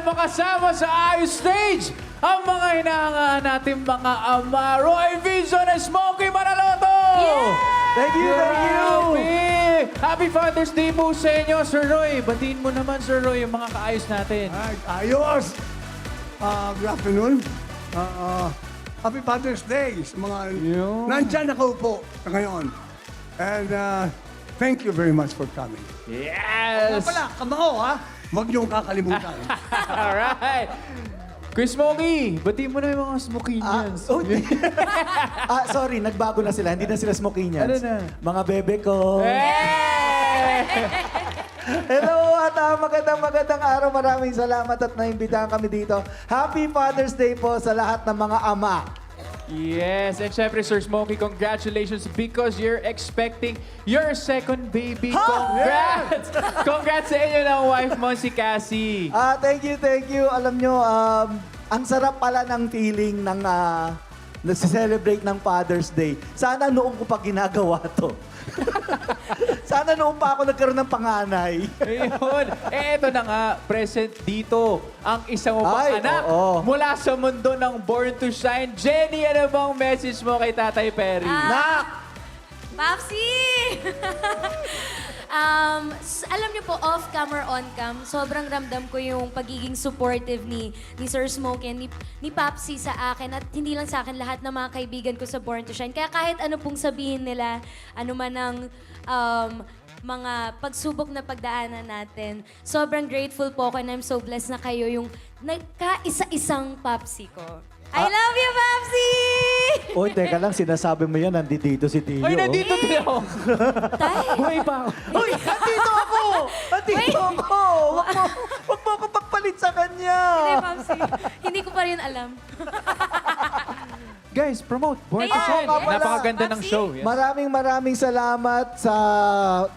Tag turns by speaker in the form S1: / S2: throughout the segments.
S1: napakasama sa Ayos Stage ang mga hinahangaan natin mga ama, Roy Vision and Smokey Manaloto!
S2: Thank you, thank you!
S1: Grabe! Happy Father's Day po sa inyo, Sir Roy. Batiin mo naman, Sir Roy, yung mga kaayos natin.
S3: Ay, ayos! Good afternoon. Happy Father's Day sa mga
S1: Yun.
S3: nandyan nakaupo sa ngayon. And thank you very much for coming.
S1: Yes!
S3: Pala, kamao ha? Huwag niyong kakalimutan.
S1: Alright! Chris Smokey, batiin mo na yung mga Smokinians.
S2: Sorry, nagbago na sila. Hindi na sila Smokinians.
S1: Ano na?
S2: Mga bebe ko.
S1: Hey!
S2: Hello at magandang araw. Maraming salamat at naimbitahan kami dito. Happy Father's Day po sa lahat ng mga ama.
S1: Yes, and syempre, Sir Smokey, congratulations because you're expecting your second baby.
S2: Ha?
S1: Congrats! Congrats sa inyo ng wife mo, si Cassie.
S2: Thank you, thank you. Alam nyo, ang sarap pala ng feeling ng nagse-celebrate ng Father's Day. Sana noong ko pa ginagawa to. Sana noong pa ako nagkaroon ng panganay.
S1: Ayun. Eto na nga, present dito ang isang mo pang
S2: Ay,
S1: anak
S2: oo.
S1: mula sa mundo ng Born to Shine. Jenny, ano bang message mo kay Tatay Perry?
S2: Nak!
S4: Papsi! Alam niyo po, off-cam or on-cam, sobrang ramdam ko yung pagiging supportive ni Sir Smokey and ni Papsi sa akin at hindi lang sa akin, lahat ng mga kaibigan ko sa Born to Shine. Kaya kahit ano pong sabihin nila, ano man ang mga pagsubok na pagdaanan natin, sobrang grateful po ako and I'm so blessed na kayo yung nagkaisa-isang Papsi ko. I love you, Papsi!
S2: Oy, teka lang, sinasabi mo yan, nandito si Tio.
S1: Ay, nandito din ako.
S4: Tay!
S1: Buhay pa ako.
S2: Uy, nandito ako! Nandito ako! Huwag mo ako pagpalit sa kanya!
S4: Hindi, Papsi. Hindi ko pa rin alam.
S1: Guys, promote. Born to
S4: Ayan,
S1: Shine.
S2: yes.
S1: Napakaganda ng
S4: Papsi.
S1: show. Yes.
S2: Maraming salamat sa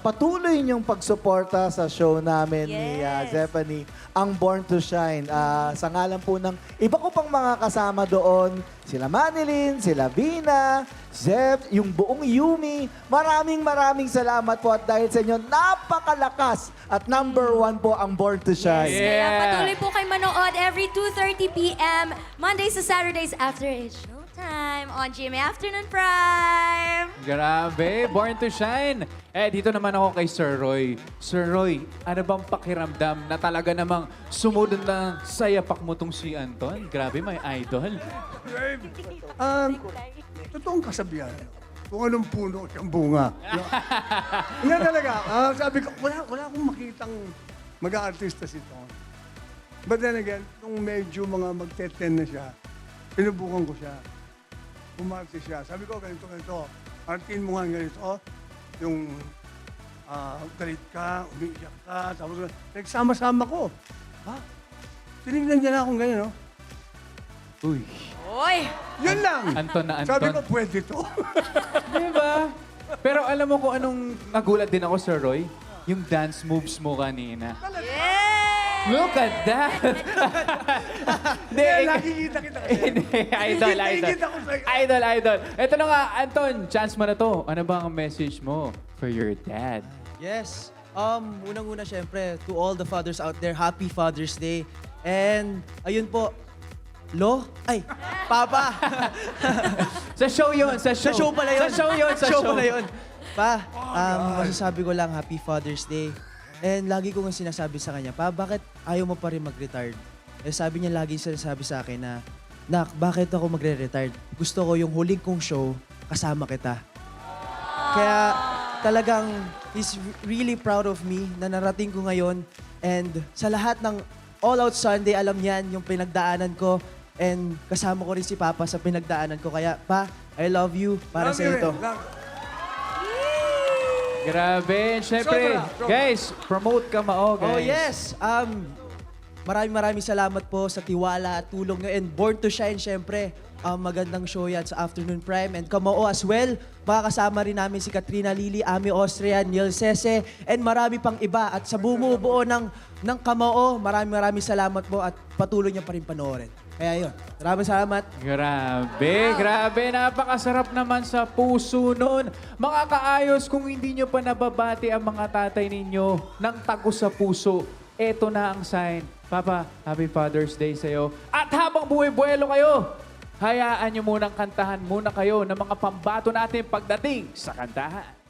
S2: patuloy niyong pagsuporta sa show namin ni
S4: Yes.
S2: Zephanie, ang Born to Shine. Sa ngalan po ng iba ko pang mga kasama doon, sila Manilyn, sila Vina, Zeph, yung buong Yumi. Maraming salamat po at dahil sa inyo, napakalakas at #1 po ang Born to Shine.
S1: Yeah.
S4: Kaya patuloy po kayo manood every 2:30 p.m. Mondays to Saturdays after it's showtime on GMA Afternoon Prime.
S1: Grabe, Born to Shine. Dito naman ako kay Sir Roy. Sir Roy, ano bang pakiramdam na talaga namang sumunod na sa yapak mo tong si Anton? Grabe, may idol.
S3: Totoong kasabihan. Kung anong puno, siyang bunga. Yan talaga. Sabi ko, wala akong makitang mag-aartista si Ton. But then again, nung medyo mga magte-10 na siya, pinubukan ko siya. Umarte siya. Sabi ko, ganito. Artin mo nga ganito. Yung galit ka, umiiyak ka, tapos nagsama-sama ko. Ha? Tinignan niya na akong ganyan, no?
S1: Uy.
S4: Oy!
S3: Yun lang!
S1: Anton na Anton.
S3: Sabi ko, pwede to.
S1: Diba? Pero alam mo kung anong nagulat din ako, Sir Roy? Yung dance moves mo kanina.
S4: Yeah!
S1: Look at that! Hindi,
S3: Kaya nakikita kita kasi.
S1: Hindi, idol.
S3: Nakikita ko sa'yo.
S1: Idol. Ito na nga, Anton, chance mo na to. Ano ba ang message mo for your dad?
S5: Yes. Unang-una syempre, to all the fathers out there, happy Father's Day. And ayun po, Papa.
S1: Sa show yun, sa show.
S5: Sa show pala yun.
S1: Sa show yun, sa show.
S5: pala yun. Pa, masasabi ko lang, happy Father's Day. And lagi ko nga sinasabi sa kanya, Pa, bakit ayaw mo pa rin mag-retard? Eh, sabi niya lagi sinasabi sa akin na, Nak, bakit ako magre-retard? Gusto ko yung huling kong show, kasama kita. Kaya talagang he's really proud of me na narating ko ngayon. And sa lahat ng All Out Sunday, alam niyan yung pinagdaanan ko. And kasama ko rin si Papa sa pinagdaanan ko. Kaya, Pa, I love you para sa ito.
S1: Grabe. Siyempre,
S3: Sobra.
S1: guys, promote ka mao, guys.
S5: Oh, yes. Maraming salamat po sa tiwala at tulong nyo. And Born to Shine, syempre. Magandang show yan sa Afternoon Prime. And Kamao as well. Makakasama rin namin si Katrina Lili, Ami Austria, Neil Sese, and marami pang iba. At sa bumubuo ng Kamao, maraming salamat po at patuloy niyo pa rin panoorin. Kaya yun, maraming salamat.
S1: Grabe. Napakasarap naman sa puso nun. Mga kaayos, kung hindi nyo pa nababati ang mga tatay ninyo ng tago sa puso, eto na ang sign Papa, Happy Father's Day sa'yo. At habang buhay-buwelo kayo, hayaan nyo munang kantahan muna kayo ng mga pambato natin pagdating sa kantahan.